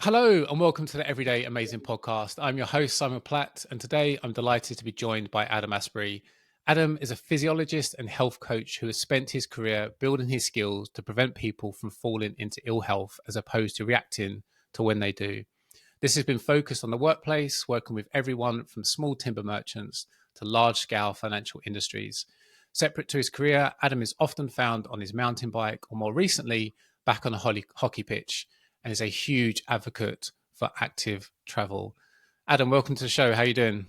Hello and welcome to the Everyday Amazing podcast. I'm your host, Simon Platt, and today I'm delighted to be joined by Adam Aspbury. Adam is a physiologist and health coach who has spent his career building his skills to prevent people from falling into ill health as opposed to reacting to when they do. This has been focused on the workplace, working with everyone from small timber merchants to large scale financial industries. Separate to his career, Adam is often found on his mountain bike or more recently back on a hockey pitch and is a huge advocate for active travel. Adam, welcome to the show. How are you doing?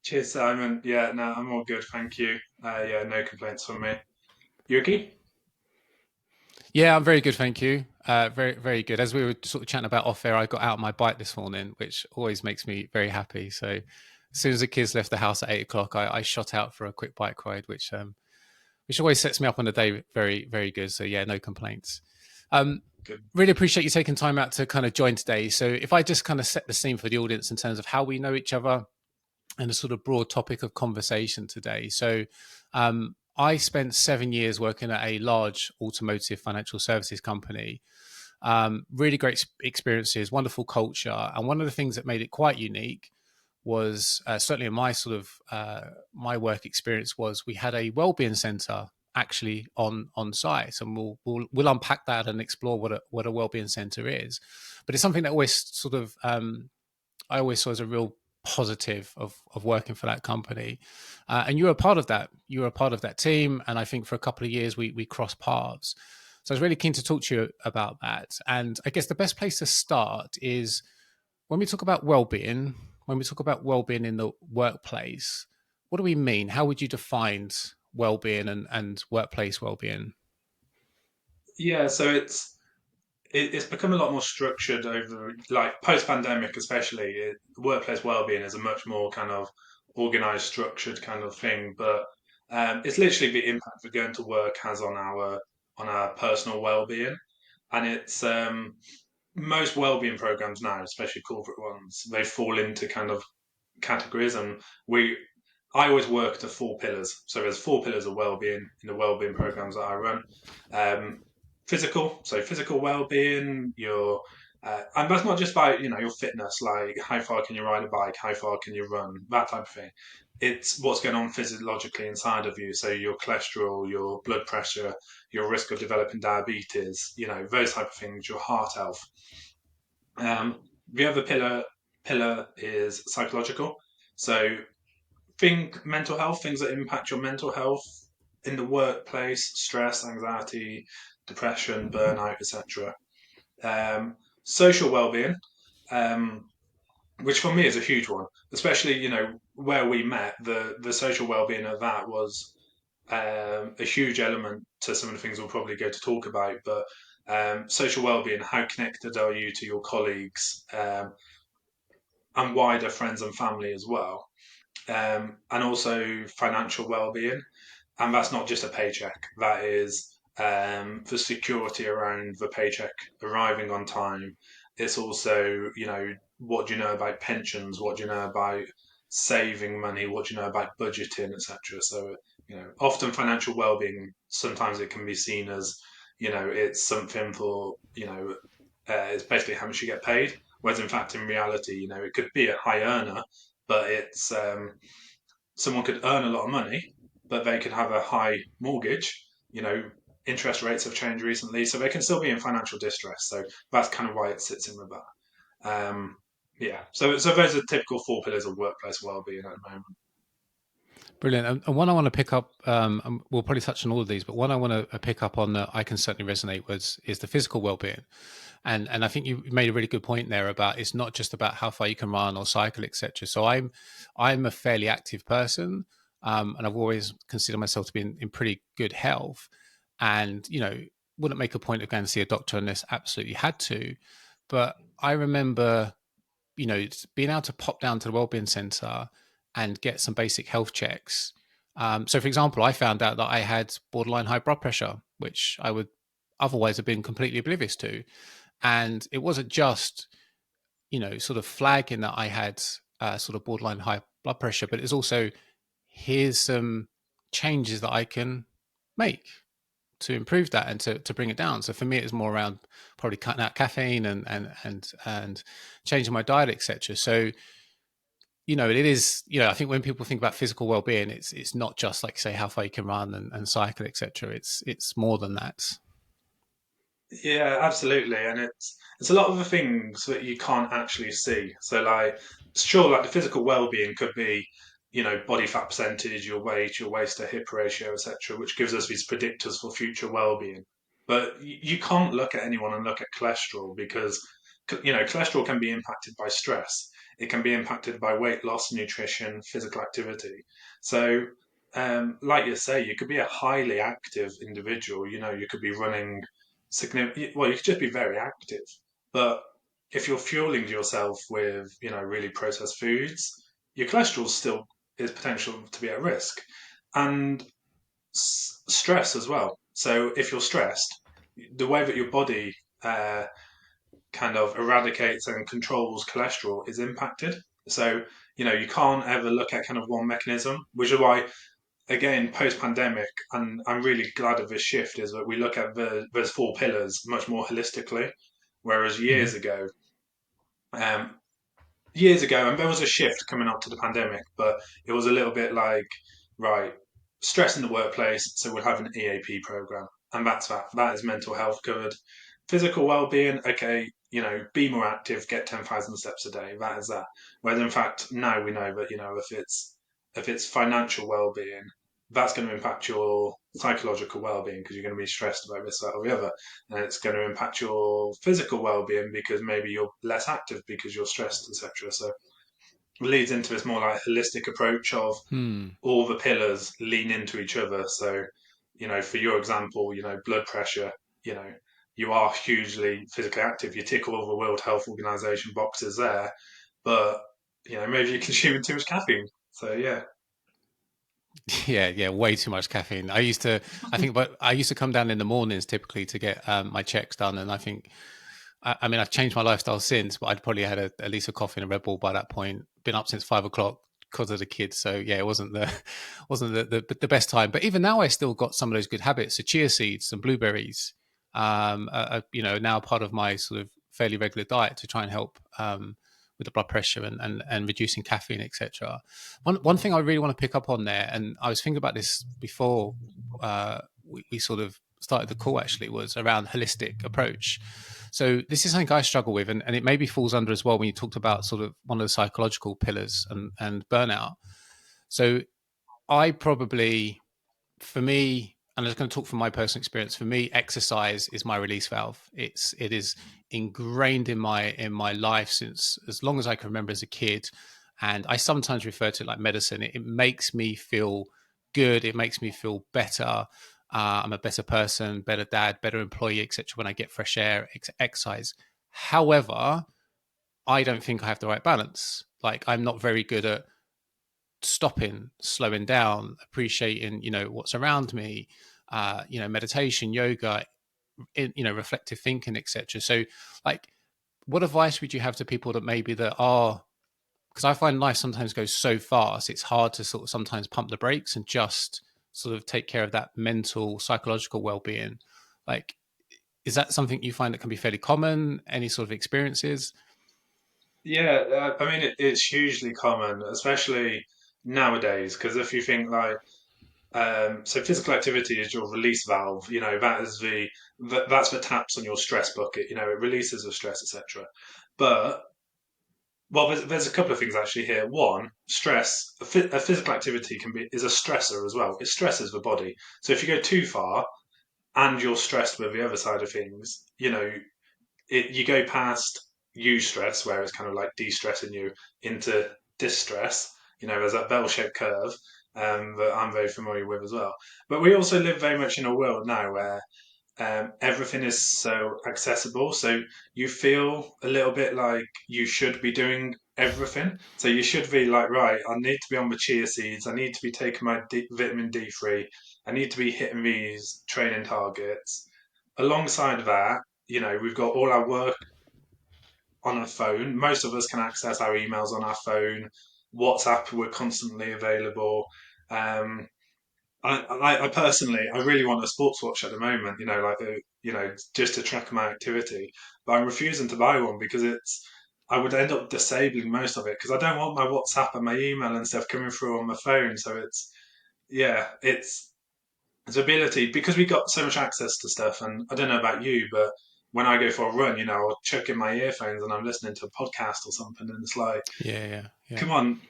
Cheers, Simon. Yeah, no, I'm all good, thank you. Yeah, no complaints from me. You okay? Yeah, I'm very good, thank you. Very, very good. As we were sort of chatting about off air, I got out on my bike this morning, which always makes me very happy. So, as soon as the kids left the house at 8 o'clock, I shot out for a quick bike ride, which always sets me up on the day very, very good. So, yeah, no complaints. Um, Good. really appreciate you taking time out to kind of join today. So, if I just kind of set the scene for the audience in terms of how we know each other, and a sort of broad topic of conversation today. So, I spent 7 years working at a large automotive financial services company. Really great experiences, wonderful culture, and one of the things that made it quite unique was certainly in my sort of my work experience was we had a wellbeing center actually on site, and we'll unpack that and explore what a wellbeing center is. But it's something that always sort of I always saw as a real positive of working for that company. And you were a part of that. You were a part of that team. And I think for a couple of years, we crossed paths. So I was really keen to talk to you about that. And I guess the best place to start is when we talk about well-being, when we talk about well-being in the workplace, what do we mean? How would you define well-being and workplace well-being? Yeah, so it's become a lot more structured over like post-pandemic, especially. Workplace well-being is a much more kind of organized, structured kind of thing. But it's literally the impact that going to work has on our personal well-being, and it's most well-being programs now, especially corporate ones, they fall into kind of categories, and we I always work to four pillars. So there's four pillars of well-being in the well-being programs that I run. Um, Physical, so physical well-being, and that's not just by your fitness, like how far can you ride a bike, how far can you run, that type of thing. It's what's going on physiologically inside of you, so your cholesterol, your blood pressure, your risk of developing diabetes, those type of things, your heart health. The other pillar is psychological. So think mental health, things that impact your mental health in the workplace, stress, anxiety, depression, burnout, etc. Social well-being, um, which for me is a huge one, especially where we met. The social well-being of that was a huge element to some of the things we'll probably go to talk about. But social well-being, how connected are you to your colleagues, and wider friends and family as well, and also financial well-being. And that's not just a paycheck. That is the security around the paycheck arriving on time. It's also, what do you know about pensions? What do you know about saving money? What do you know about budgeting, etc. So, often financial well-being, sometimes it can be seen as, it's something for, it's basically how much you get paid. Whereas in fact, in reality, it could be a high earner, but it's someone could earn a lot of money, but they could have a high mortgage. You know, Interest rates have changed recently, so they can still be in financial distress. So that's kind of why it sits in with that. Yeah. So those are typical four pillars of workplace well-being at the moment. Brilliant. And one I want to pick up, we'll probably touch on all of these, but one I want to pick up on that I can certainly resonate with is the physical well-being. And I think you made a really good point there about it's not just about how far you can run or cycle, etc. So I'm a fairly active person, and I've always considered myself to be in pretty good health, and wouldn't make a point of going to see a doctor unless absolutely had to. But I remember being able to pop down to the wellbeing center and get some basic health checks. So, for example, I found out that I had borderline high blood pressure, which I would otherwise have been completely oblivious to. And it wasn't just, sort of flagging that I had sort of borderline high blood pressure, but it's also here's some changes that I can make. to improve that and to bring it down. So for me, it's more around probably cutting out caffeine and changing my diet, etc. So it is, I think when people think about physical well-being, it's not just like say how far you can run and cycle, etc. It's more than that. Yeah, absolutely, and it's a lot of the things that you can't actually see. So, like, sure, like the physical well-being could be, body fat percentage, your waist to hip ratio, etc., which gives us these predictors for future well-being. But you can't look at anyone and look at cholesterol because, cholesterol can be impacted by stress. It can be impacted by weight loss, nutrition, physical activity. So, like you say, you could be a highly active individual. You could be running significant. Well, you could just be very active, but if you're fueling yourself with really processed foods, your cholesterol still is potential to be at risk, and stress as well. So if you're stressed, the way that your body kind of eradicates and controls cholesterol is impacted. So you can't ever look at kind of one mechanism, which is why again, post-pandemic, and I'm really glad of this shift, is that we look at those four pillars much more holistically, whereas Mm-hmm. um, years ago, and there was a shift coming up to the pandemic, but it was a little bit like, right, stress in the workplace, so we'll have an EAP program, and that's that. That is mental health covered. Physical well-being, okay, be more active, get 10,000 steps a day. That is that. Whereas in fact, now we know that if it's financial well-being, that's going to impact your psychological well-being because you're going to be stressed about this, that, or the other, and it's going to impact your physical well-being because maybe you're less active because you're stressed, etc. So it leads into this more like holistic approach of Hmm. all the pillars lean into each other. So, for your example, blood pressure, you know, you are hugely physically active. You tick all the World Health Organization boxes there, but maybe you're consuming too much caffeine. So yeah. Yeah, way too much caffeine. I used to come down in the mornings typically to get my checks done, and I think, I mean, I've changed my lifestyle since, but I'd probably had at least a coffee and a Red Bull by that point. Been up since 5 o'clock because of the kids, so yeah, it wasn't the wasn't the best time. But even now, I still got some of those good habits. So chia seeds and blueberries, now part of my sort of fairly regular diet to try and help with the blood pressure and reducing caffeine, etc. One thing I really want to pick up on there, and I was thinking about this before we sort of started the call, actually, was around holistic approach. So this is something I struggle with, and it maybe falls under as well when you talked about sort of one of the psychological pillars and burnout. So I probably, for me, and I'm just going to talk from my personal experience. For me, exercise is my release valve. It is ingrained in my life since as long as I can remember as a kid, and I sometimes refer to it like medicine. It makes me feel good. It makes me feel better. I'm a better person, better dad, better employee, etc. When I get fresh air, exercise. However, I don't think I have the right balance. Like, I'm not very good at stopping, slowing down, appreciating, what's around me, meditation, yoga, reflective thinking, etc. So, like, what advice would you have to people that maybe that are, because I find life sometimes goes so fast, it's hard to sort of sometimes pump the brakes and just sort of take care of that mental, psychological well-being. Like, is that something you find that can be fairly common? Any sort of experiences? Yeah, I mean, it's hugely common, especially nowadays, because if you think like, so physical activity is your release valve. That is that's the taps on your stress bucket. It releases the stress, etc. But well, there's a couple of things actually here. One, stress, a physical activity is a stressor as well. It stresses the body. So if you go too far and you're stressed with the other side of things, you go past eustress, where it's kind of like de-stressing you, into distress. There's that bell-shaped curve that I'm very familiar with as well. But we also live very much in a world now where everything is so accessible. So you feel a little bit like you should be doing everything. So you should be like, right, I need to be on the chia seeds. I need to be taking my vitamin D3. I need to be hitting these training targets. Alongside that, we've got all our work on our phone. Most of us can access our emails on our phone. WhatsApp, we're constantly available. Um, I personally, I really want a sports watch at the moment, just to track my activity. But I'm refusing to buy one because I would end up disabling most of it because I don't want my WhatsApp and my email and stuff coming through on my phone. So yeah, it's ability because we got so much access to stuff. And I don't know about you, but when I go for a run, I'll chuck in my earphones and I'm listening to a podcast or something, and it's like, Yeah, yeah, yeah. come on,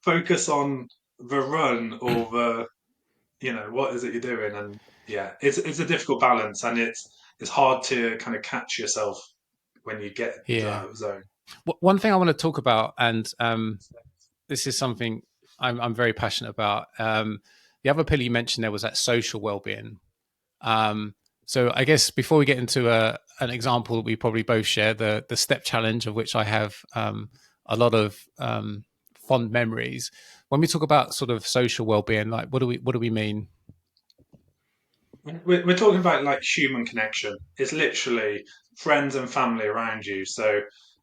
focus on the run or what is it you're doing? And yeah, it's a difficult balance, and it's hard to kind of catch yourself when you get into Yeah. that zone. One thing I want to talk about, and this is something I'm very passionate about. The other pillar you mentioned there was that social well-being. Um, so I guess before we get into an example that we probably both share, the step challenge of which I have a lot of fond memories. When we talk about sort of social well-being, like what do we mean? We're talking about like human connection. It's literally friends and family around you. So,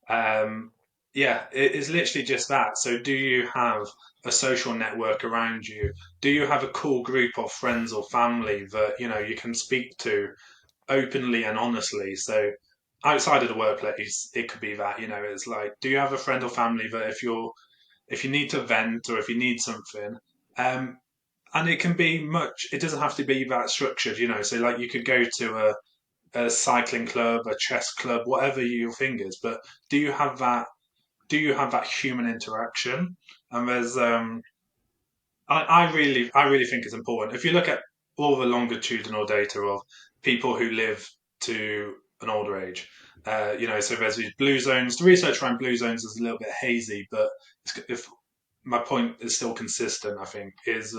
um, yeah, it is literally just that. So, do you have a social network around you? Do you have a cool group of friends or family that you can speak to openly and honestly? So, outside of the workplace, it could be that it's like, do you have a friend or family that if you need to vent or if you need something, um, and it can be much. It doesn't have to be that structured. So like you could go to a cycling club, a chess club, whatever your thing is. But do you have that? Do you have that human interaction? And I really think it's important. If you look at all the longitudinal data of people who live to an older age, so there's these blue zones. The research around blue zones is a little bit hazy, but if my point is still consistent, I think, is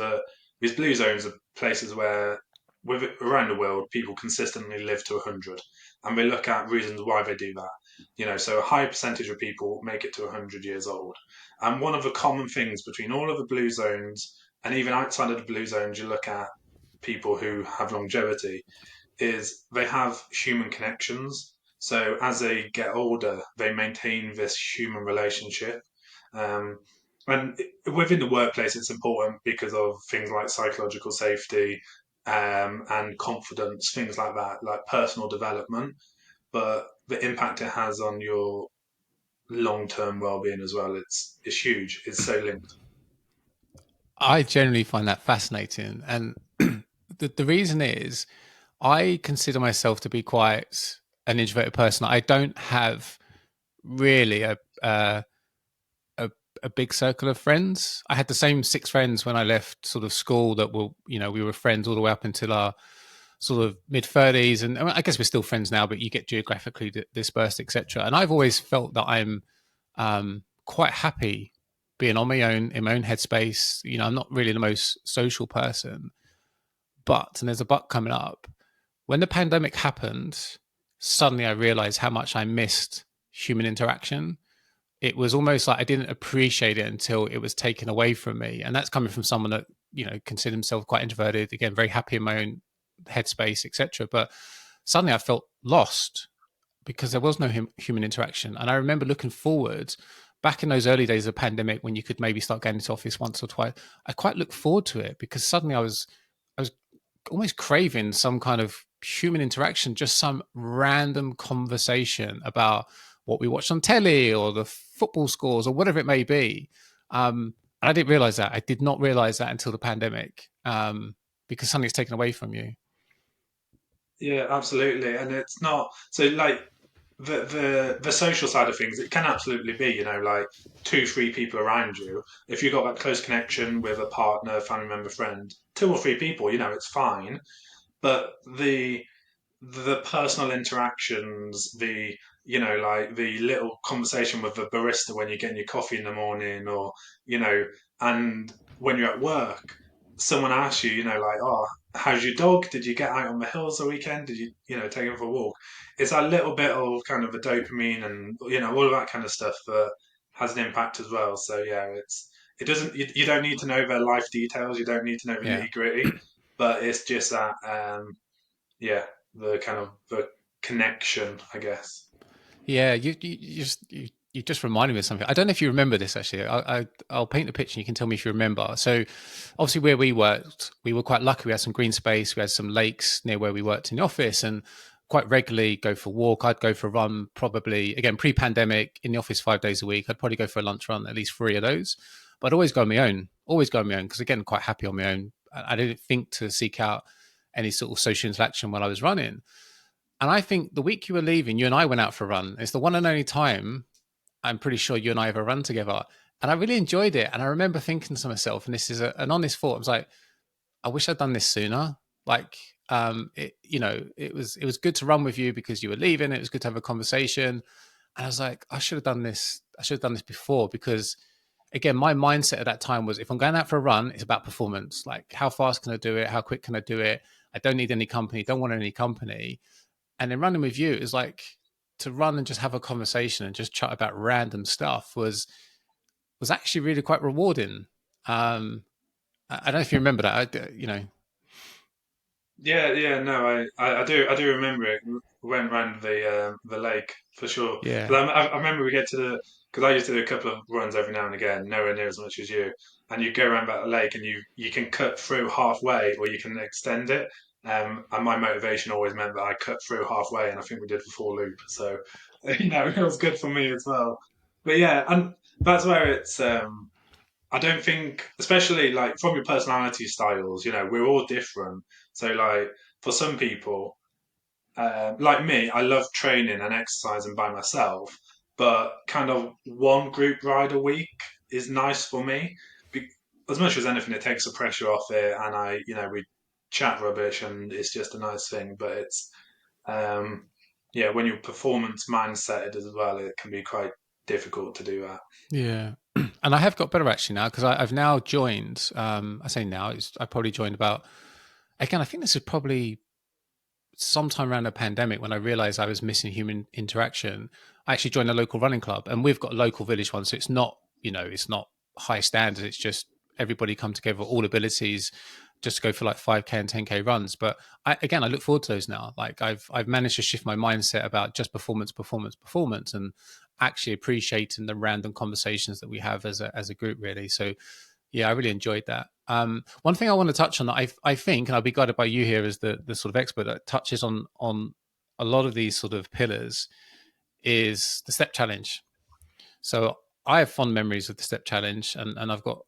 these blue zones are places where, with around the world, people consistently live to 100, and we look at reasons why they do that. So a high percentage of people make it to 100 years old, and one of the common things between all of the blue zones and even outside of the blue zones, you look at people who have longevity, is they have human connections. So as they get older, they maintain this human relationship. Um, and within the workplace, it's important because of things like psychological safety and confidence, things like that, like personal development. But the impact it has on your long-term well-being as well, it's huge. It's so linked. I generally find that fascinating, and the reason is I consider myself to be quite an introverted person. I don't have really a, a big circle of friends. I had the same six friends when I left sort of school that were, we were friends all the way up until our sort of mid 30s. And I guess we're still friends now, but you get geographically dispersed, etc. And I've always felt that I'm quite happy being on my own, in my own headspace. I'm not really the most social person, but, and there's a but coming up, when the pandemic happened, suddenly I realized how much I missed human interaction. It was almost like I didn't appreciate it until it was taken away from me. And that's coming from someone that, considered himself quite introverted, again, very happy in my own headspace, etc. But suddenly I felt lost because there was no human interaction. And I remember looking forward back in those early days of the pandemic when you could maybe start going into office once or twice. I quite looked forward to it because suddenly I was almost craving some kind of human interaction, just some random conversation about what we watched on telly or the football scores or whatever it may be. And I didn't realize that. I did not realize that until the pandemic, because something's taken away from you. Yeah, absolutely. And it's not so like the social side of things, it can absolutely be, like two, three people around you. If you've got that close connection with a partner, family member, friend, two or three people, it's fine. But the personal interactions, like the little conversation with the barista when you're getting your coffee in the morning, or you know, and when you're at work, someone asks you, like, oh, how's your dog? Did you get out on the hills the weekend? Did you take him for a walk? It's that little bit of kind of a dopamine and all of that kind of stuff that has an impact as well. So yeah, it doesn't you don't need to know their life details. You don't need to know the Yeah. nitty gritty, but it's just that yeah, the kind of the connection, I guess. Yeah, you just you just reminded me of something. I don't know if you remember this actually. I'll paint the picture and you can tell me if you remember. So, obviously, where we worked, we were quite lucky. We had some green space, we had some lakes near where we worked in the office, and quite regularly go for a walk. I'd go for a run, probably again pre pandemic in the office 5 days a week. I'd probably go for a lunch run, at least three of those. But I'd always go on my own, always go on my own because, again, quite happy on my own. I didn't think to seek out any sort of social interaction while I was running. And I think the week you were leaving, you and I went out for a run. It's the one and only time I'm pretty sure you and I have a run together. And I really enjoyed it. And I remember thinking to myself, and this is an honest thought, I was like, I wish I'd done this sooner. Like, it was good to run with you because you were leaving. It was good to have a conversation. And I was like, I should have done this. I should have done this before because, again, my mindset at that time was if I'm going out for a run, it's about performance. Like, how fast can I do it? How quick can I do it? I don't need any company. Don't want any company. And then running with you is like to run and just have a conversation and just chat about random stuff was actually really quite rewarding. Um, I don't know if you remember that. Yeah, yeah, no, I do remember it. We went round the lake for sure. Yeah, But I remember we get to the because I used to do a couple of runs every now and again, nowhere near as much as you. And you go around about the lake, and you can cut through halfway, or you can extend it. And my motivation always meant that I cut through halfway, and I think we did the full loop. So, it was good for me as well. But yeah, and that's where it's I don't think, especially like from your personality styles, we're all different. So, like, for some people, like me, I love training and exercising by myself, but kind of one group ride a week is nice for me. Be- As much as anything, it takes the pressure off it, and we chat rubbish, and it's just a nice thing. But um, yeah, when your performance mindset as well, it can be quite difficult to do that. yeah. And I have got better actually now because I've now joined. I say now, I probably joined about. Again, I think this is probably sometime around the pandemic when I realized I was missing human interaction. I actually joined a local running club, and we've got a local village one, so it's not high standards. It's just everybody come together, all abilities, just to go for like 5K and 10K runs. But I look forward to those now. Like I've managed to shift my mindset about just performance, performance, performance, and actually appreciating the random conversations that we have as a group. Really, so yeah, I really enjoyed that. One thing I want to touch on that I think, and I'll be guided by you here as the sort of expert that touches on a lot of these sort of pillars, is the step challenge. So I have fond memories of the step challenge, and I've got,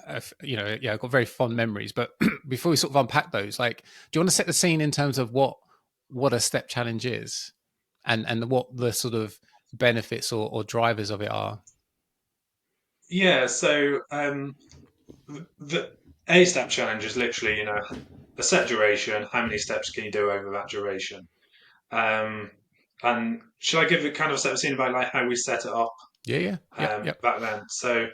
I've got very fond memories. But before we sort of unpack those, like, do you want to set the scene in terms of what a step challenge is, and what the sort of benefits or drivers of it are? Yeah, so the A step challenge is literally, a set duration. How many steps can you do over that duration? Um, and should I give it kind of set the scene about like how we set it up Yeah, yeah, yep, yep. back then? So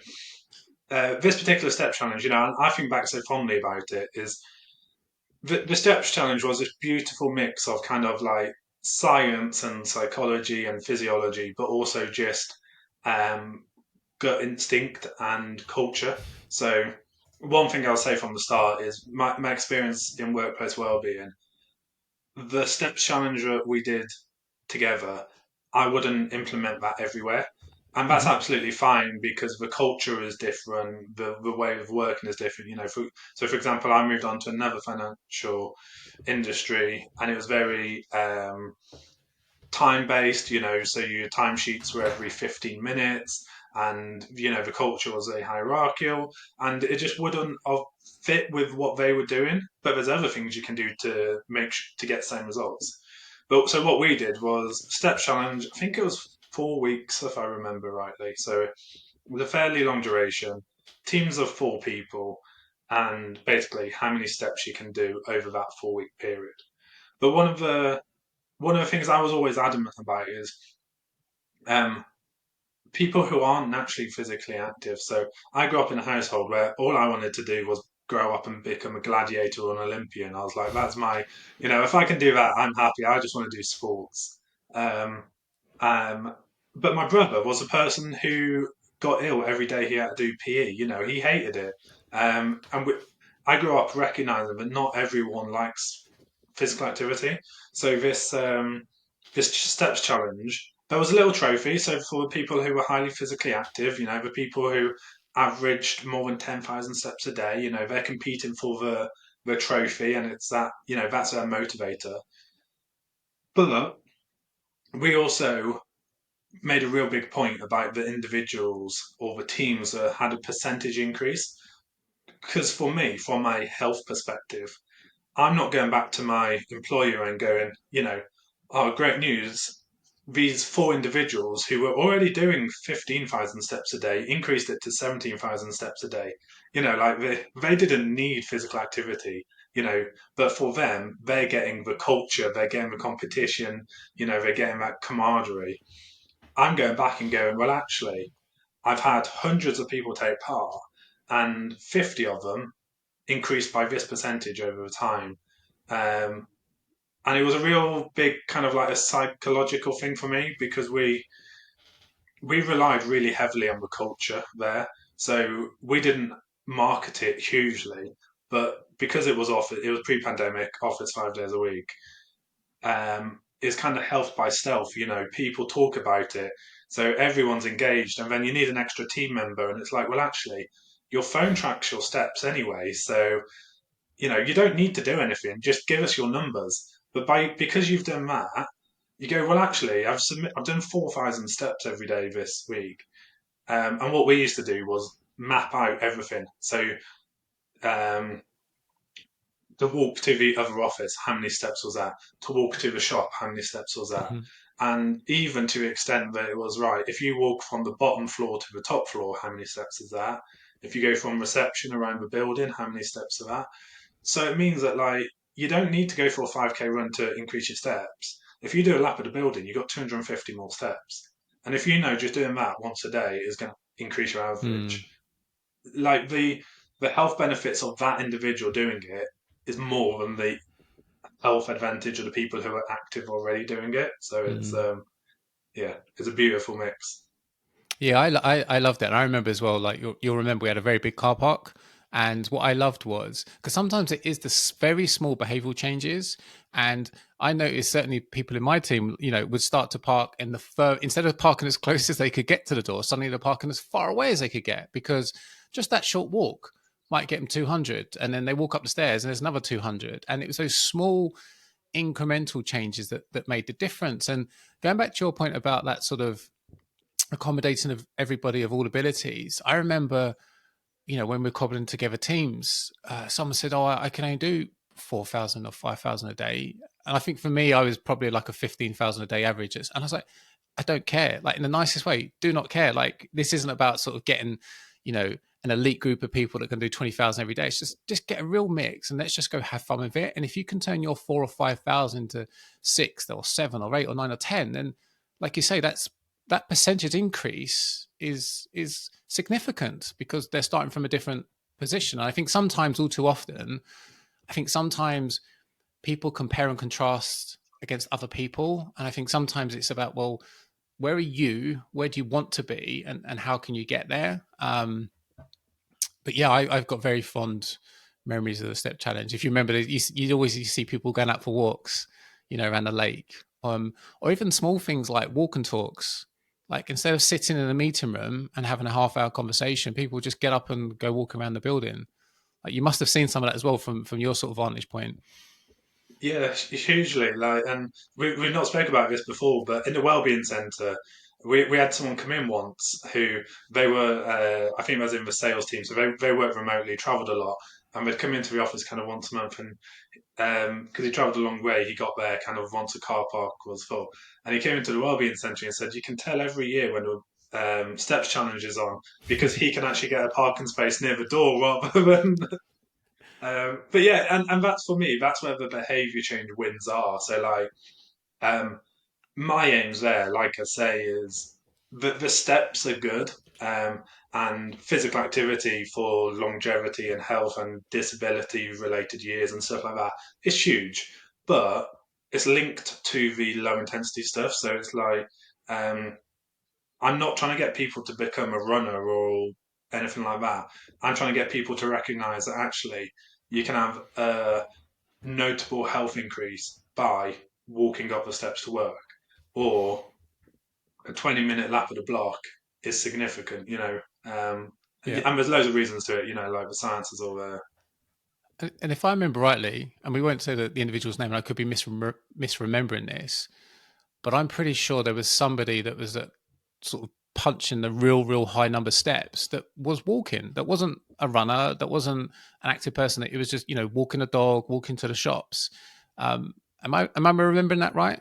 this particular step challenge, and I think back so fondly about it, is the steps challenge was this beautiful mix of kind of like science and psychology and physiology, but also just um, gut instinct and culture. So one thing I'll say from the start is my experience in workplace wellbeing, the steps challenge that we did together, I wouldn't implement that everywhere. And that's Hmm. absolutely fine because the culture is different, the way of working is different. So for example, I moved on to another financial industry, and it was very time based, so your timesheets were every 15 minutes, and the culture was a hierarchical, and it just wouldn't have fit with what they were doing. But there's other things you can do to to get the same results. But so what we did was step challenge. I think it was 4 weeks if I remember rightly. So with a fairly long duration, teams of 4 people, and basically how many steps you can do over that 4 week period. But one of the things I was always adamant about is um, people who aren't naturally physically active. So I grew up in a household where all I wanted to do was grow up and become a gladiator or an Olympian. I was like, that's if I can do that, I'm happy. I just want to do sports. Um, um, but my brother was a person who got ill every day he had to do PE. He hated it. I grew up recognizing that not everyone likes physical activity. So this steps challenge. there was a little trophy. So for the people who were highly physically active, the people who averaged more than 10,000 steps a day, they're competing for the trophy, and it's that, that's their motivator. But we also made a real big point about the individuals or the teams that had a percentage increase. Because for me, from my health perspective, I'm not going back to my employer and going, oh, great news. These four individuals who were already doing 15,000 steps a day increased it to 17,000 steps a day. Like they didn't need physical activity, but for them, they're getting the culture, they're getting the competition, they're getting that camaraderie. I'm going back and going, well, actually, I've had hundreds of people take part, and 50 of them increased by this percentage over time. Um, and it was a real big kind of like a psychological thing for me because we relied really heavily on the culture there. So we didn't market it hugely, but because it was pre-pandemic, office 5 days a week. It's kind of health by stealth. People talk about it, so everyone's engaged, and then you need an extra team member, and it's like, well, actually, your phone tracks your steps anyway, so you don't need to do anything. Just give us your numbers. But because you've done that, you go, well, actually, I've done 4,000 steps every day this week. And what we used to do was map out everything. So um, to walk to the other office, how many steps was that? To walk to the shop, how many steps was that? Mhm. And even to the extent that it was right, if you walk from the bottom floor to the top floor, how many steps is that? If you go from reception around the building, how many steps are that? So it means that like you don't need to go for a 5K run to increase your steps. If you do a lap of the building, you've got 250 more steps. And if you know just doing that once a day is going to increase your Mm, average, like the health benefits of that individual doing it is more than the health advantage of the people who are active already doing it. So it's mm. yeah, it's a beautiful mix. Yeah, I loved it. And I remember as well, like you'll remember we had a very big car park. And what I loved was because sometimes it is the very small behavioral changes. And I noticed certainly people in my team, would start to park in instead of parking as close as they could get to the door, suddenly they're parking as far away as they could get because just that short walk might get them 200. And then they walk up the stairs and there's another 200. And it was those small incremental changes that made the difference. And going back to your point about that sort of accommodating of everybody of all abilities. I remember, when we're cobbling together teams, someone said, "Oh, I can only do 4,000 or 5,000 a day," and I think for me, I was probably like a 15,000 a day average, and I was like, "I don't care." Like in the nicest way, do not care. Like this isn't about sort of getting, you know, an elite group of people that can do 20,000 every day. It's just get a real mix and let's just go have fun with it. And if you can turn your 4 or 5,000 to 6 or 7 or 8 or 9 or 10, then like you say, that percentage increase is significant because they're starting from a different position. And I think sometimes, all too often, I think sometimes people compare and contrast against other people, and I think sometimes it's about, well, where are you? Where do you want to be? And how can you get there? But yeah, I've got very fond memories of the step challenge. If you remember, you always see people going out for walks, around the lake, or even small things like walk and talks. Like instead of sitting in a meeting room and having a half-hour conversation, people just get up and go walk around the building. Like you must have seen some of that as well from your sort of vantage point. Yeah, hugely. Like, and we've not spoke about this before, but in the Wellbeing Centre, we had someone come in once who they were, I think, was in the sales team, so they worked remotely, travelled a lot, and they'd come into the office kind of once a month, and because he travelled a long way, he got there kind of once a car park was full, and he came into the Wellbeing Centre and said, "You can tell every year when the steps challenge is on because he can actually get a parking space near the door rather than." But yeah, and that's for me. That's where the behaviour change wins are. So like, um, my aims there, like I say, is the steps are good, and physical activity for longevity and health and disability related years and stuff like that is huge. But it's linked to the low intensity stuff. So it's like, um, I'm not trying to get people to become a runner or anything like that. I'm trying to get people to recognize that actually you can have a notable health increase by walking up the steps to work, or a 20-minute lap of the block is significant, Yeah. and there's loads of reasons to it, like the science is all there. And if I remember rightly, and we won't say the individual's name, and I could be misremembering this, but I'm pretty sure there was somebody that was at sort of punching the real high number steps that was walking. That wasn't a runner. That wasn't an active person. It was just walking a dog, walking to the shops. Um, am I remembering that right?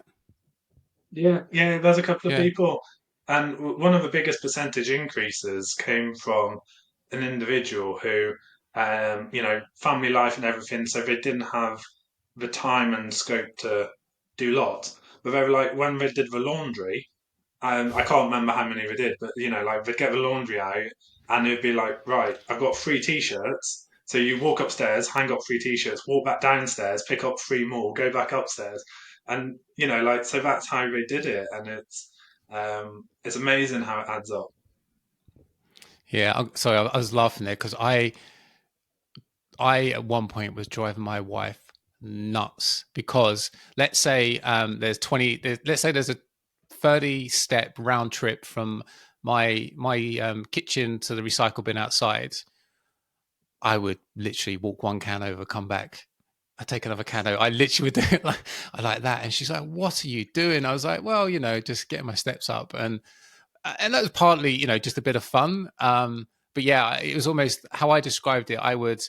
Yeah, there's a couple of Yeah. people, and one of the biggest percentage increases came from an individual who, family life and everything, so they didn't have the time and scope to do lots. But they were like, when they did the laundry, I can't remember how many they did, but like they'd get the laundry out and it'd be like, right, I've got three t-shirts. So you walk upstairs, hang up three t-shirts, walk back downstairs, pick up three more, go back upstairs. And like so that's how they did it. And it's amazing how it adds up. Yeah. Sorry, I was laughing there because I at one point was driving my wife nuts because let's say there's 20 let's say there's a 30 step round trip from my kitchen to the recycle bin outside. I would literally walk one can over, come back, I take another can over. I literally would do it like that. And she's like, "What are you doing?" I was like, "Well, just getting my steps up." And that was partly just a bit of fun. But yeah, it was almost how I described it. I would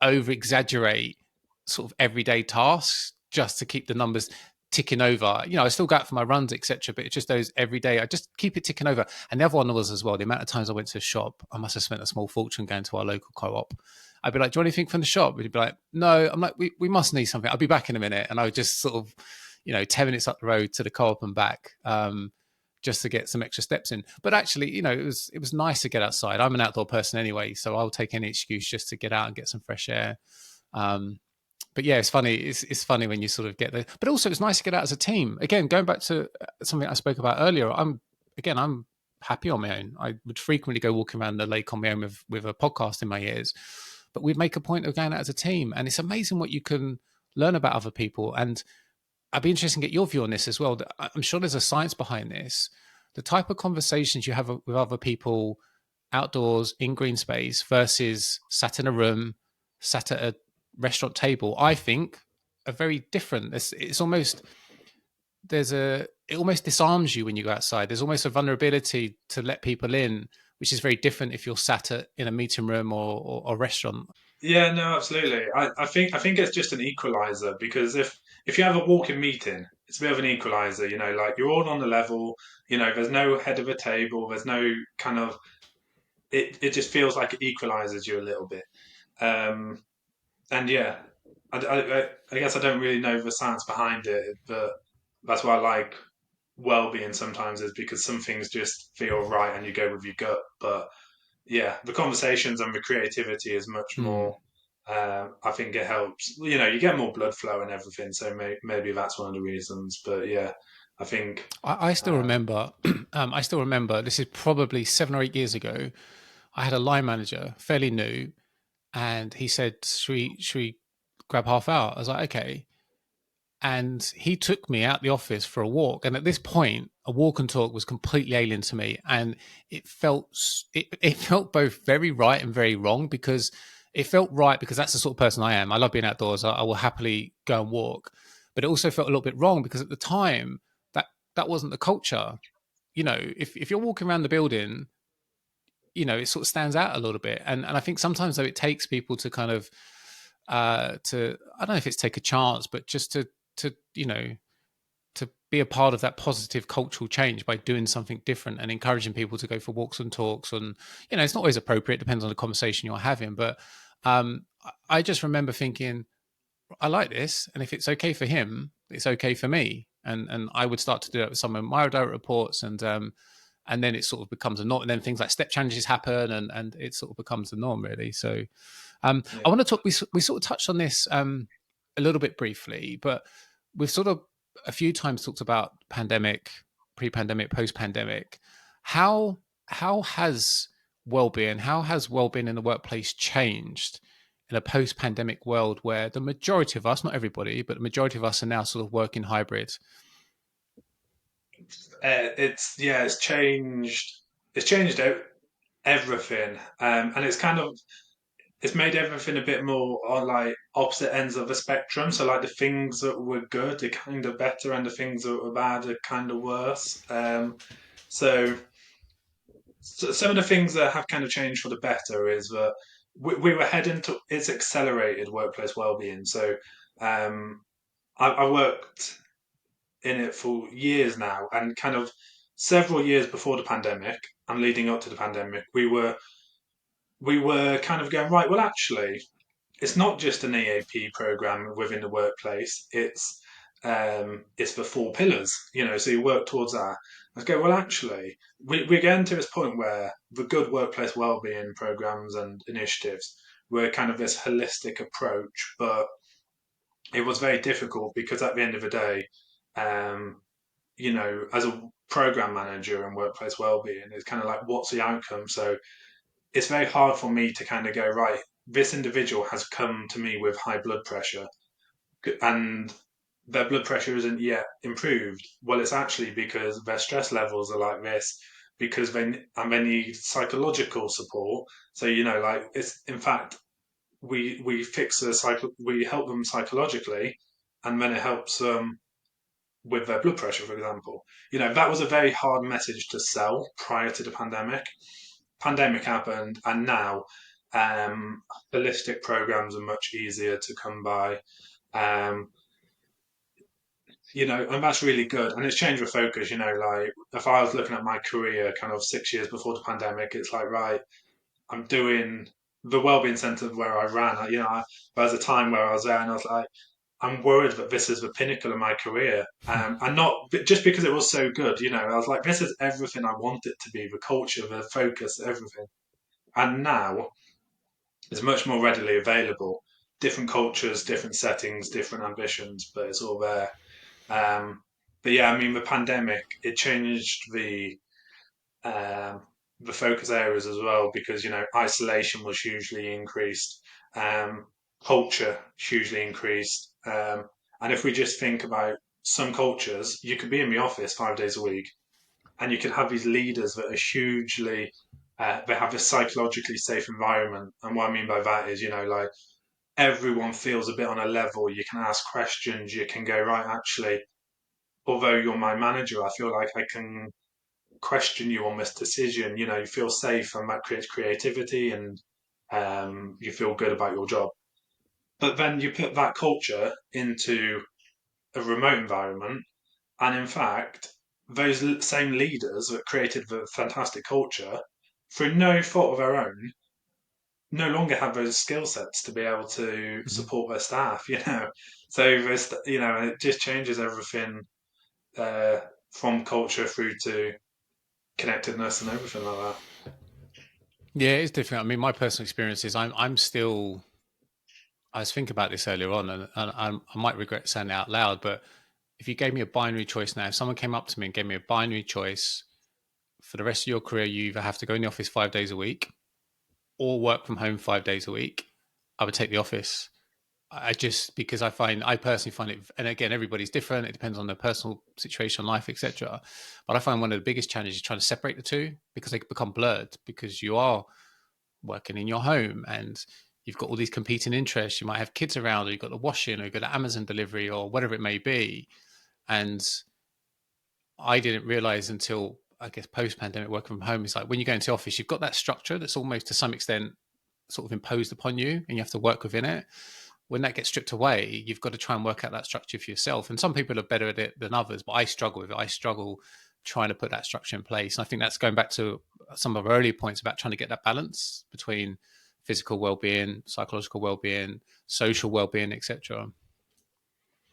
over exaggerate sort of everyday tasks just to keep the numbers ticking over. I still go out for my runs, etc. But it's just those everyday. I just keep it ticking over. And the other one was as well the amount of times I went to a shop. I must have spent a small fortune going to our local co-op. I'd be like, "Do you want anything from the shop?" He'd be like, "No." I'm like, "We must need something. I'll be back in a minute." And I would just sort of, 10 minutes up the road to the co-op and back. Just to get some extra steps in. But actually, it was nice to get outside. I'm an outdoor person anyway, so I'll take any excuse just to get out and get some fresh air. Um, but yeah, it's funny. It's funny when you sort of get there. But also, it's nice to get out as a team. Again, going back to something I spoke about earlier. I'm happy on my own. I would frequently go walking around the lake on my own with a podcast in my ears. But we'd make a point of going out as a team, and it's amazing what you can learn about other people. And I'd be interested to get your view on this as well. I'm sure there's a science behind this. The type of conversations you have with other people outdoors in green space versus sat in a room, sat at a restaurant table, I think are very different. It's almost it almost disarms you when you go outside. There's almost a vulnerability to let people in, which is very different if you're in a meeting room or restaurant. Yeah, no, absolutely. I think it's just an equalizer because if you have a walking meeting, it's a bit of an equalizer, like you're all on the level, there's no head of a table, there's no kind of it just feels like it equalizes you a little bit. Um, and yeah, I guess I don't really know the science behind it, but that's why I like well-being sometimes is because some things just feel right and you go with your gut. But yeah, the conversations and the creativity is much Hmm. more. I think it helps. You get more blood flow and everything, so maybe that's one of the reasons. But yeah, I think. I still Um, remember. I still remember. This is probably 7 or 8 years ago. I had a line manager, fairly new, and he said, "Should we grab half hour?" I was like, "Okay." And he took me out the office for a walk. And at this point, a walk and talk was completely alien to me, and it felt both very right and very wrong because it felt right because that's the sort of person I am. I love being outdoors. I will happily go and walk, but it also felt a little bit wrong because at the time that wasn't the culture. If you're walking around the building, it sort of stands out a little bit. And I think sometimes though it takes people to kind of to I don't know if it's take a chance, but just to to be a part of that positive cultural change by doing something different and encouraging people to go for walks and talks. And it's not always appropriate, depends on the conversation you're having. But I just remember thinking, I like this, and if it's okay for him, it's okay for me. And I would start to do that with some of my direct reports, and then it sort of becomes a norm. And then things like step challenges happen, and it sort of becomes the norm, really. So I yeah. want to talk. We sort of touched on this a little bit briefly, but we've sort of a few times talked about pandemic, pre-pandemic, post-pandemic. How has well-being in the workplace changed in a post-pandemic world where the majority of us, not everybody, but the majority of us are now sort of working hybrid? It's changed. It's changed everything, and it's made everything a bit more on like opposite ends of the spectrum. So like the things that were good are kind of better, and the things that were bad are kind of worse. So, so some of the things that have kind of changed for the better is that we were heading to it's accelerated workplace well-being. So um, I worked in it for years now, and kind of several years before the pandemic and leading up to the pandemic, we were kind of going right. Well, actually, it's not just an EAP program within the workplace. It's the four pillars, So you work towards that. I go, well, actually, we're getting to this point where the good workplace well-being programs and initiatives were kind of this holistic approach, but it was very difficult because at the end of the day, um, as a program manager and workplace well-being, it's kind of like, what's the outcome? So it's very hard for me to kind of go, right, this individual has come to me with high blood pressure and their blood pressure isn't yet improved. Well, it's actually because their stress levels are like this, because they need psychological support. So, like it's in fact, we fix the cycle, we help them psychologically, and then it helps them with their blood pressure, for example. That was a very hard message to sell prior to the pandemic. Pandemic happened, and now holistic programs are much easier to come by. Um, and that's really good. And it's changed the focus, like if I was looking at my career kind of 6 years before the pandemic, it's like, right, I'm doing the wellbeing centre where I ran. There was a time where I was there and I was like, I'm worried that this is the pinnacle of my career. And not just because it was so good, I was like, this is everything I want it to be, the culture, the focus, everything. And now it's much more readily available. Different cultures, different settings, different ambitions, but it's all there. Um, but yeah, I mean, the pandemic it changed um, the focus areas as well because isolation was hugely increased, culture hugely increased, and if we just think about some cultures, you could be in the office 5 days a week, and you could have these leaders that are hugely they have a psychologically safe environment, and what I mean by that is like everyone feels a bit on a level. You can ask questions. You can go right. Actually, although you're my manager, I feel like I can question you on this decision. You feel safe, and that creates creativity, and you feel good about your job. But then you put that culture into a remote environment, and in fact, those same leaders that created the fantastic culture, through no fault of their own, no longer have those skill sets to be able to Mhm. support their staff. So there's, and it just changes everything uh, from culture through to connectedness and everything like that. Yeah, it's different. I mean, my personal experience is I'm still. I was thinking about this earlier on, and I might regret saying it out loud, but if you gave me a binary choice now, if someone came up to me and gave me a binary choice for the rest of your career, you either have to go in the office 5 days a week or work from home 5 days a week, I would take the office. I just because I personally find it, and again, everybody's different. It depends on their personal situation, life, etc. But I find one of the biggest challenges is trying to separate the two because they become blurred because you are working in your home and you've got all these competing interests. You might have kids around, or you've got the washing, or you've got the Amazon delivery, or whatever it may be. And I didn't realize until I guess post pandemic working from home is like when you go into the office, you've got that structure that's almost to some extent sort of imposed upon you and you have to work within it. When that gets stripped away, you've got to try and work out that structure for yourself. And some people are better at it than others, but I struggle with it. I struggle trying to put that structure in place. And I think that's going back to some of our earlier points about trying to get that balance between physical well-being, psychological well-being, social well-being, etc.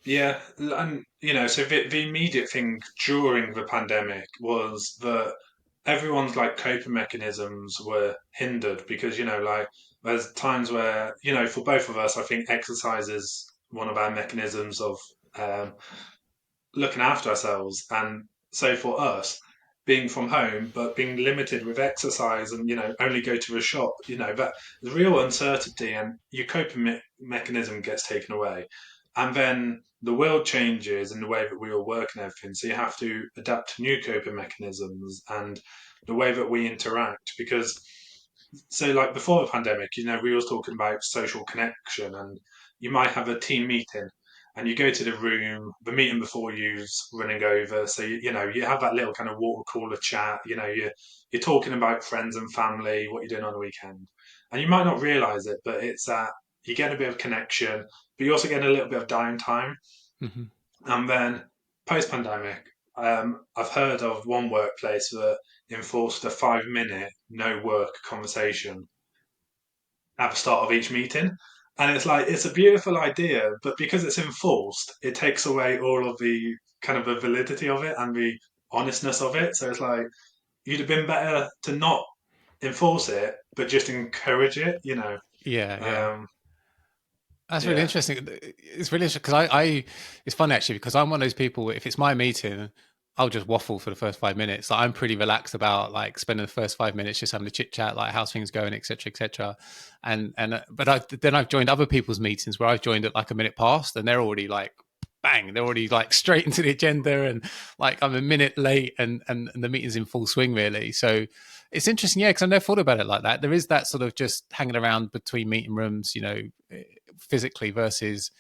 Yeah, and so the immediate thing during the pandemic was that everyone's like coping mechanisms were hindered because like there's times where for both of us, I think exercise is one of our mechanisms of um, looking after ourselves, and so for us. Being from home, but being limited with exercise, and only go to a shop, that the real uncertainty and your coping mechanism gets taken away. And then the world changes in the way that we all work and everything. So you have to adapt to new coping mechanisms and the way that we interact. Because, so like before the pandemic, we were talking about social connection, and you might have a team meeting and you go to the room, the meeting before you's running over. So, you have that little kind of water cooler chat, you're talking about friends and family, what you're doing on the weekend. And you might not realize it, but it's that you get a bit of connection, but you also get a little bit of downtime. Hmm. And then post pandemic, I've heard of one workplace that enforced a 5 minute no work conversation at the start of each meeting. And it's like, it's a beautiful idea, but because it's enforced, it takes away all of the kind of the validity of it and the honestness of it. So it's like, you'd have been better to not enforce it, but just encourage it. Yeah, yeah. Um, That's really yeah. interesting. It's really interesting because it's fun actually because I'm one of those people. If it's my meeting, I'll just waffle for the first 5 minutes. Like, I'm pretty relaxed about like spending the first 5 minutes just having a chit chat, like how's things going, etc., etc. But I've joined other people's meetings where I've joined at like a minute past, and they're already like bang, they're already like straight into the agenda, and like I'm a minute late, and the meeting's in full swing really. So it's interesting, yeah, because I never thought about it like that. There is that sort of just hanging around between meeting rooms, physically versus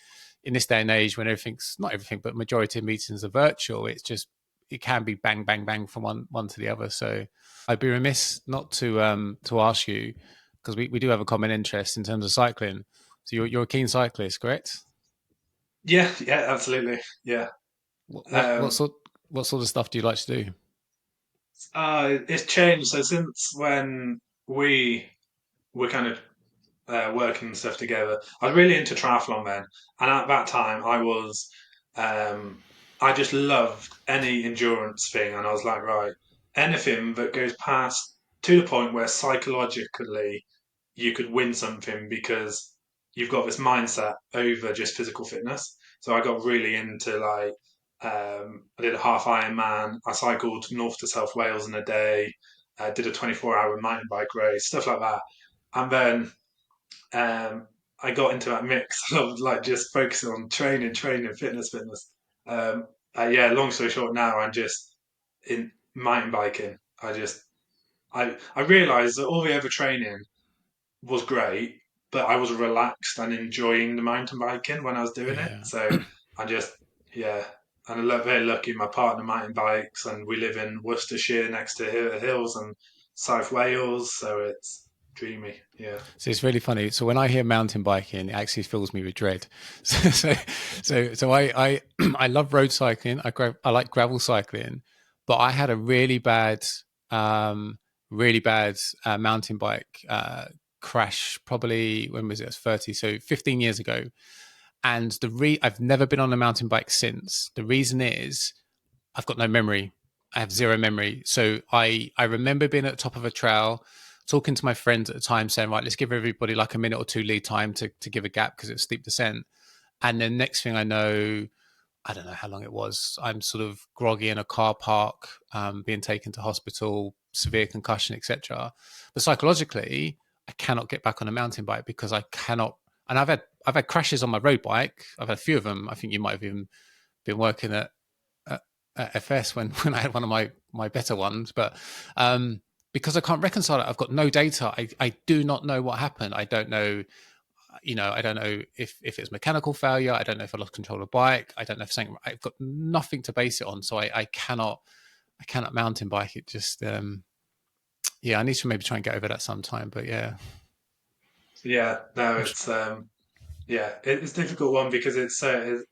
in this day and age when everything's not everything, but majority of meetings are virtual. It's just it can be bang, bang, bang from one to the other. So I'd be remiss not to ask you because we do have a common interest in terms of cycling. So you're a keen cyclist, correct? Yeah, yeah, absolutely. Yeah. What what what Um, sort what sort of stuff do you like to do? it's changed. So since when we were kind of working and stuff together, I was really into triathlon then, and at that time um, I just loved any endurance thing, and I was like, right, anything that goes past to the point where psychologically you could win something because you've got this mindset over just physical fitness. So I got really into like I did a half Ironman. I cycled north to South Wales in a day. I did a 24-hour mountain bike race, stuff like that. And then I got into that mix of like just focusing on training, fitness. Yeah, long story short, now I'm just in mountain biking. I realized that all the other training was great, but I was relaxed and enjoying the mountain biking when I was doing it. Yeah. So I just, yeah, and I'm very lucky. My partner mountain bikes, and we live in Worcestershire next to hills and South Wales, so it's dreamy. Yeah. So it's really funny. So when I hear mountain biking, it actually fills me with dread. So I I love road cycling. I like gravel cycling, but I had a um, really bad mountain bike crash. Probably when was it? I was 30, so 15 years ago. And I've never been on a mountain bike since. The reason is I've got no memory. I have zero memory. So I remember being at the top of a trail, talking to my friends at the time, saying, right, let's give everybody like a minute or two lead time to give a gap because it's steep descent. And then next thing I know, I don't know how long it was. I'm sort of groggy in a car park, being taken to hospital, severe concussion, etc. But psychologically, I cannot get back on a mountain bike because I cannot. And I've had crashes on my road bike. I've had a few of them. I think you might have even been working at, at FS when I had one of my better ones, but because I can't reconcile it, I've got no data. I do not know what happened. I don't know. I don't know if it's mechanical failure. I don't know if I lost control of the bike. I don't know if something. I've got nothing to base it on, so I cannot mountain bike. It just yeah. I need to maybe try and get over that sometime. But yeah, Yeah, no, I'm, it's yeah, it's a difficult one because it's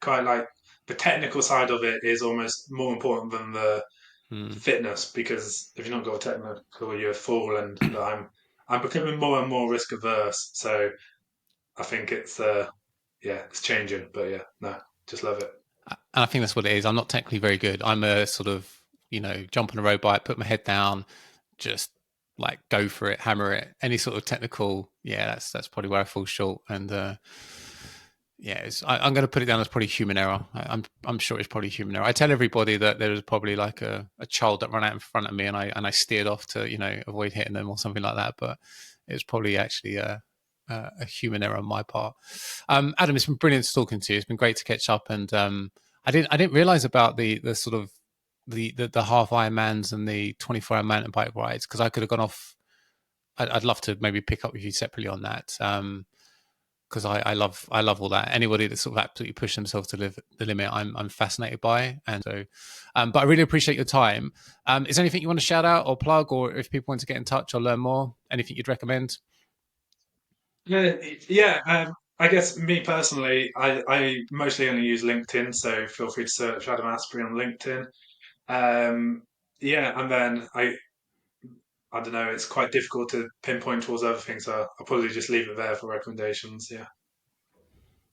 quite like the technical side of it is almost more important than the hmm. fitness because if you're not got technical, you're a fool. And but I'm becoming more and more risk averse, so I think it's yeah, it's changing. But yeah, no, just love it. And I think that's what it is. I'm not technically very good. I'm a sort of jump on a road bike, put my head down, just like go for it, hammer it. Any sort of technical, yeah, that's probably where I fall short. And yeah, I'm going to put it down as probably human error. I'm sure it's probably human error. I tell everybody that there was probably like a child that ran out in front of me, and I steered off to avoid hitting them or something like that. But it was probably actually a human error on my part. Adam, it's been brilliant talking to you. It's been great to catch up, and I didn't realize about the sort of the half Ironmans and the 24-hour mountain bike rides, because I could have gone off. I'd love to maybe pick up with you separately on that. Because I love all that. Anybody that sort of absolutely push themselves to live the limit, I'm fascinated by, and so. But I really appreciate your time. Is there anything you want to shout out or plug, or if people want to get in touch or learn more, anything you'd recommend? Yeah, yeah. I guess me personally, I mostly only use LinkedIn, so feel free to search Adam Asprey on LinkedIn. Um, yeah, and then I don't know, it's quite difficult to pinpoint towards other things, so I'll probably just leave it there for recommendations. Yeah.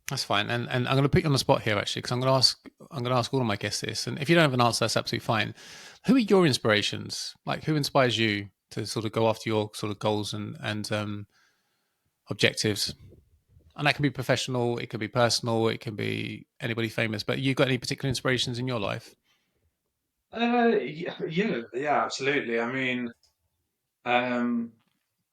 That's fine. And I'm going to put you on the spot here actually, because I'm going to ask all of my guests this. And if you don't have an answer, that's absolutely fine. Who are your inspirations? Like, who inspires you to sort of go after your sort of goals and objectives? And that can be professional, it can be personal, it can be anybody famous. But you got any particular inspirations in your life? Yeah, yeah, yeah, absolutely. I mean, um,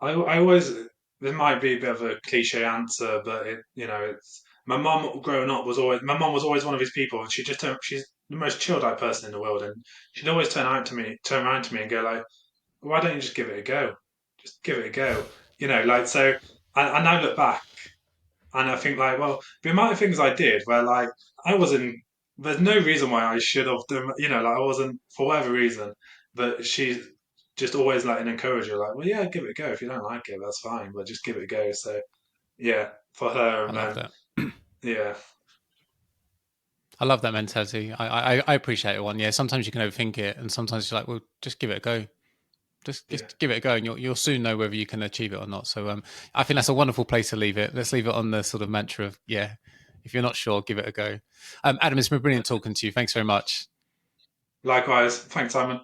I always, there might be a bit of a cliche answer, but it's my mom growing up my mom was always one of these people, and she's the most chilled out person in the world, and she'd always turn around to me and go like, why don't you just give it a go? Just give it a go. Like so. I now look back and I think like, well, the amount of things I did where like I wasn't. There's no reason why I should have done. Like I wasn't for whatever reason. But she's just always like an encourager. Like, well, yeah, give it a go. If you don't like it, that's fine. But just give it a go. So yeah, for her, I and love then that. yeah, I love that mentality. I appreciate it. One, yeah. Sometimes you can overthink it, and sometimes you're like, well, just give it a go. Just yeah, just give it a go, and you'll soon know whether you can achieve it or not. So I think that's a wonderful place to leave it. Let's leave it on the sort of mantra of yeah. If you're not sure, give it a go. Adam, it's been brilliant talking to you. Thanks very much. likewise. Thanks, Simon.